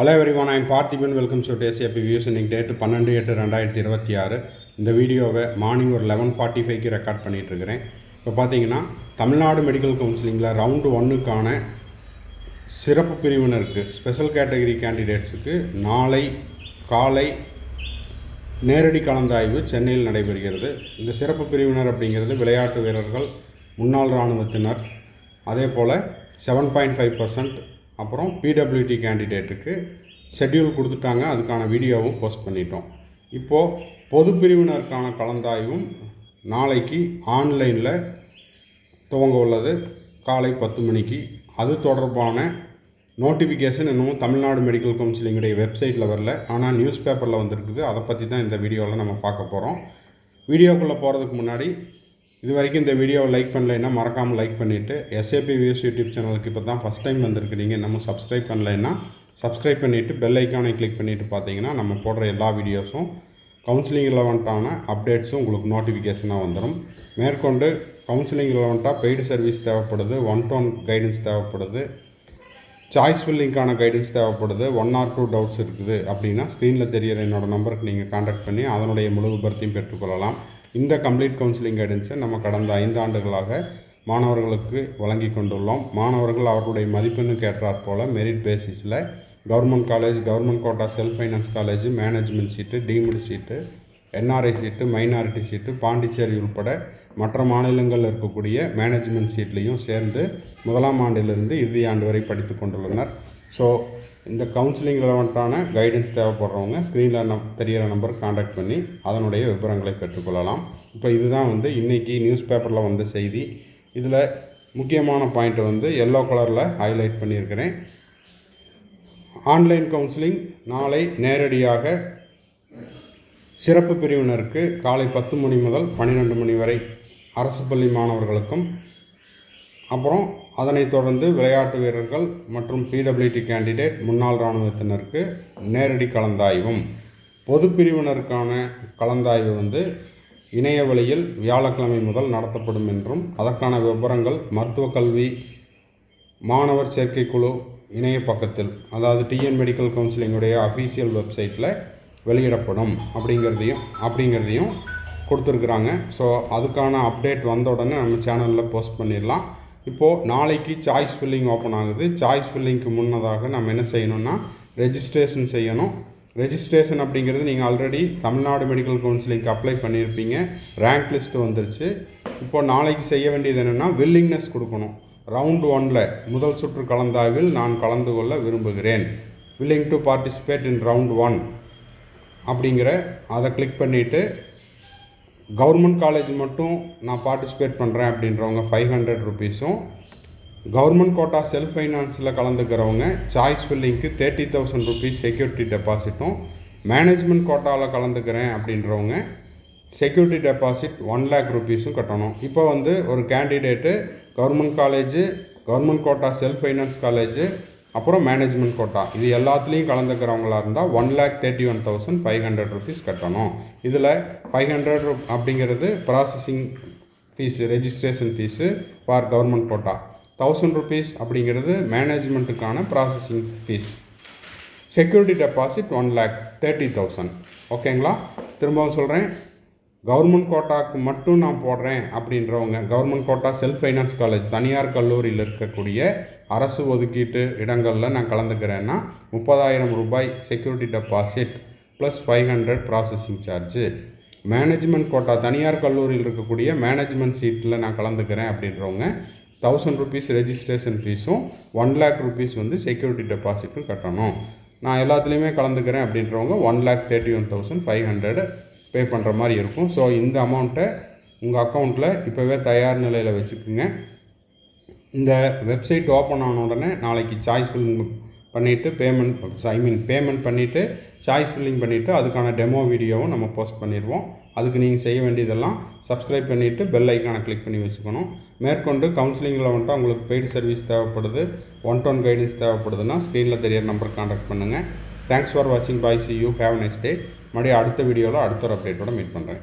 Hello everyone, I'm Parthiban. Welcome to ACFP views. இன்றைக்கி date 12/8/2026. இந்த வீடியோவை மார்னிங் ஒரு 11:45க்கு ரெக்கார்ட் பண்ணிகிட்ருக்கிறேன். இப்போ பார்த்தீங்கன்னா தமிழ்நாடு மெடிக்கல் கவுன்சிலிங்கில் ரவுண்டு 1க்கான சிறப்பு பிரிவினருக்கு ஸ்பெஷல் கேட்டகரி கேண்டிடேட்ஸுக்கு நாளை காலை நேரடி கலந்தாய்வு சென்னையில் நடைபெறுகிறது. இந்த சிறப்பு பிரிவினர் அப்படிங்கிறது விளையாட்டு வீரர்கள், முன்னாள் இராணுவத்தினர், அதே போல் 7.5%, அப்புறம் பிடபிள்யூடி கேண்டிடேட்டுக்கு ஷெட்யூல் கொடுத்துட்டாங்க. அதுக்கான வீடியோவும் போஸ்ட் பண்ணிட்டோம். இப்போது பொது பிரிவினருக்கான கலந்தாய்வும் நாளைக்கு ஆன்லைனில் துவங்க உள்ளது காலை 10 மணிக்கு. அது தொடர்பான நோட்டிஃபிகேஷன் இன்னமும் தமிழ்நாடு மெடிக்கல் கவுன்சிலிங்குடைய வெப்சைட்டில் வரல, ஆனால் நியூஸ் பேப்பரில் வந்திருக்குது. அதை பற்றி தான் இந்த வீடியோவில் நம்ம பார்க்க போகிறோம். வீடியோக்குள்ளே போகிறதுக்கு முன்னாடி இது வரைக்கும் இந்த வீடியோவை லைக் பண்ணலைன்னா மறக்காமல் லைக் பண்ணிவிட்டு, எஸ்ஏபி வியூஸ் யூடியூப் சேனலுக்கு இப்போ தான் ஃபஸ்ட் டைம் வந்திருக்கிறீங்க, இன்னமும் சப்ஸ்கிரைப் பண்ணலைன்னா சப்ஸ்கிரைப் பண்ணிவிட்டு பெல் ஐக்கானை கிளிக் பண்ணிவிட்டு பார்த்தீங்கன்னா நம்ம போடுற எல்லா வீடியோஸும் கவுன்சிலிங் ரிலவெண்ட்டான அப்டேட்ஸும் உங்களுக்கு நோட்டிஃபிகேஷனாக வந்துடும். மேற்கொண்டு கவுன்சிலிங் ரிலவெண்ட்டாக பெய்டு சர்வீஸ் தேவைப்படுது, 1-to-1 கைடன்ஸ் தேவைப்படுது, சாய்ஸ் ஃபில்லிங்கான கைடன்ஸ் தேவைப்படுது, 1 or 2 டவுட்ஸ் இருக்குது அப்படின்னா ஸ்க்ரீனில் தெரிகிற என்னோடய நம்பருக்கு நீங்கள் கான்டாக்ட் பண்ணி அதனுடைய முழு விபரத்தையும் பெற்றுக்கொள்ளலாம். இந்த கம்ப்ளீட் கவுன்சிலிங் கைடன்ஸை நம்ம கடந்த 5 ஆண்டுகளாக மாணவர்களுக்கு வழங்கி கொண்டுள்ளோம். மாணவர்கள் அவர்களுடைய மதிப்பெண்ணுக்கு ஏற்றாற் போல் மெரிட் பேசிஸில் government college, government quota, self finance college, management seat, deemed seat, NRI seat, minority seat, Pondicherry உள்பட மற்ற மாநிலங்களில் இருக்கக்கூடிய மேனேஜ்மெண்ட் சீட்லேயும் சேர்ந்து 1ஆம் ஆண்டிலிருந்து இறுதி ஆண்டு வரை படித்து கொண்டுள்ளனர். ஸோ இந்த கவுன்சிலிங் ரிலவெண்ட்டான கைடன்ஸ் தேவைப்படுறவங்க ஸ்க்ரீனில் தெரிகிற நம்பர் கான்டாக்ட் பண்ணி அதனுடைய விவரங்களை பெற்றுக்கொள்ளலாம். இப்போ இதுதான் இன்றைக்கி நியூஸ் பேப்பரில் வந்த செய்தி. இதில் முக்கியமான பாயிண்ட்டை எல்லோ கலரில் ஹைலைட் பண்ணியிருக்கிறேன். ஆன்லைன் கவுன்சிலிங் நாளை நேரடியாக சிறப்பு பிரிவினருக்கு காலை 10 மணி முதல் 12 மணி வரை அரசு பள்ளி மாணவர்களுக்கும், அப்புறம் அதனைத் தொடர்ந்து விளையாட்டு வீரர்கள் மற்றும் பிடபிள்யூடி கேண்டிடேட், முன்னாள் இராணுவத்தினருக்கு நேரடி கலந்தாய்வும். பொது பிரிவினருக்கான கலந்தாய்வு இணைய வழியில் வியாழக்கிழமை முதல் நடத்தப்படும் என்றும், அதற்கான விவரங்கள் மருத்துவக் கல்வி மாணவர் சேர்க்கைக்குழு இணைய பக்கத்தில், அதாவது டிஎன் மெடிக்கல் கவுன்சிலிங்குடைய அஃபீஷியல் வெப்சைட்டில் வெளியிடப்படும் அப்படிங்கிறதையும் கொடுத்துருக்குறாங்க. ஸோ அதுக்கான அப்டேட் வந்த உடனே நம்ம சேனலில் போஸ்ட் பண்ணிடலாம். இப்போது நாளைக்கு சாய்ஸ் ஃபில்லிங் ஓப்பன் ஆகுது. சாய்ஸ் ஃபில்லிங்க்கு முன்னதாக நம்ம என்ன செய்யணும்னா ரெஜிஸ்ட்ரேஷன் செய்யணும். ரெஜிஸ்ட்ரேஷன் அப்படிங்கிறது நீங்கள் ஆல்ரெடி தமிழ்நாடு மெடிக்கல் கவுன்சிலிங்க்கு அப்ளை பண்ணியிருப்பீங்க. ரேங்க் லிஸ்ட்டு வந்துருச்சு. இப்போது நாளைக்கு செய்ய வேண்டியது என்னென்னா வில்லிங்னஸ் கொடுக்கணும். ரவுண்டு 1ல் முதல் சுற்று கலந்தாய்வில் நான் கலந்து கொள்ள விரும்புகிறேன், willing to participate in round 1 அப்படிங்கிற அதை கிளிக் பண்ணிவிட்டு, கவர்மெண்ட் காலேஜ் மட்டும் நான் பார்ட்டிசிபேட் பண்ணுறேன் அப்படின்றவங்க 500 ருபீஸும், கவர்மெண்ட் கோட்டா செல்ஃப் ஃபைனான்ஸில் கலந்துக்கிறவங்க சாய்ஸ் ஃபில்லிங்க்கு 30,000 ருபீஸ் செக்யூரிட்டி டெபாசிட்டும், மேனேஜ்மெண்ட் கோட்டாவில் கலந்துக்கிறேன் அப்படின்றவங்க செக்யூரிட்டி டெபாசிட் 1 lakh ருபீஸும் கட்டணும். இப்போ ஒரு candidate government college, government quota self finance college, அப்புறம் மேனேஜ்மெண்ட் கோட்டா இது எல்லாத்துலேயும் கலந்துக்கிறவங்களா இருந்தால் 1,31,500 ருபீஸ் கட்டணும். இதில் 500 அப்படிங்கிறது processing fees, registration fees for government quota, 1000 rupees அப்படிங்கிறது மேனேஜ்மெண்ட்டுக்கான ப்ராசஸிங் ஃபீஸ், செக்யூரிட்டி டெபாசிட் 1,30,000. ஓகேங்களா? திரும்பவும் சொல்கிறேன், கவர்மெண்ட் கோட்டாவுக்கு மட்டும் நான் போடுறேன் அப்படின்றவங்க, government quota self finance college, தனியார் கல்லூரியில் இருக்கக்கூடிய அரசு ஒதுக்கீட்டு இடங்களில் நான் கலந்துக்கிறேன்னா 30,000 ரூபாய் security deposit plus 500 processing charge. Management quota தனியார் கல்லூரியில் இருக்கக்கூடிய மேனேஜ்மெண்ட் சீட்டில் நான் கலந்துக்கிறேன் அப்படின்றவங்க 1000 ருபீஸ் ரெஜிஸ்ட்ரேஷன் ஃபீஸும் 1 lakh ருபீஸ் செக்யூரிட்டி டெபாசிட்டும் கட்டணும். நான் எல்லாத்துலேயுமே கலந்துக்கிறேன் அப்படின்றவங்க 1,31,500 பே பண்ணுற மாதிரி இருக்கும். ஸோ இந்த அமௌண்ட்டை உங்கள் அக்கௌண்ட்டில் இப்போவே தயார் நிலையில் வச்சுக்கோங்க. இந்த வெப்சைட் ஓப்பன் ஆன உடனே நாளைக்கு சாய்ஸ் ஃபில்லிங் பண்ணிவிட்டு பேமெண்ட் பண்ணிவிட்டு சாய்ஸ் ஃபில்லிங் பண்ணிவிட்டு அதுக்கான டெமோ வீடியோவும் நம்ம போஸ்ட் பண்ணிடுவோம். அதுக்கு நீங்கள் செய்ய வேண்டியதெல்லாம் சப்ஸ்கிரைப் பண்ணிவிட்டு பெல் ஐக்கானை கிளிக் பண்ணி வச்சுக்கணும். மேற்கொண்டு கவுன்சிலிங்கில் உங்களுக்கு பெய்டு சர்வீஸ் தேவைப்படுது, 1-to-1 கைடன்ஸ் தேவைப்படுதுன்னா ஸ்க்ரீனில் தெரியிற நம்பர் கான்டாக்ட் பண்ணுங்கள். தேங்க்ஸ் ஃபார் வாட்சிங். Bye, see you, have nice day. மறுபடியும் அடுத்த வீடியோவில் அடுத்த ஒரு அப்டேட்டோட மீட் பண்ணுறேன்.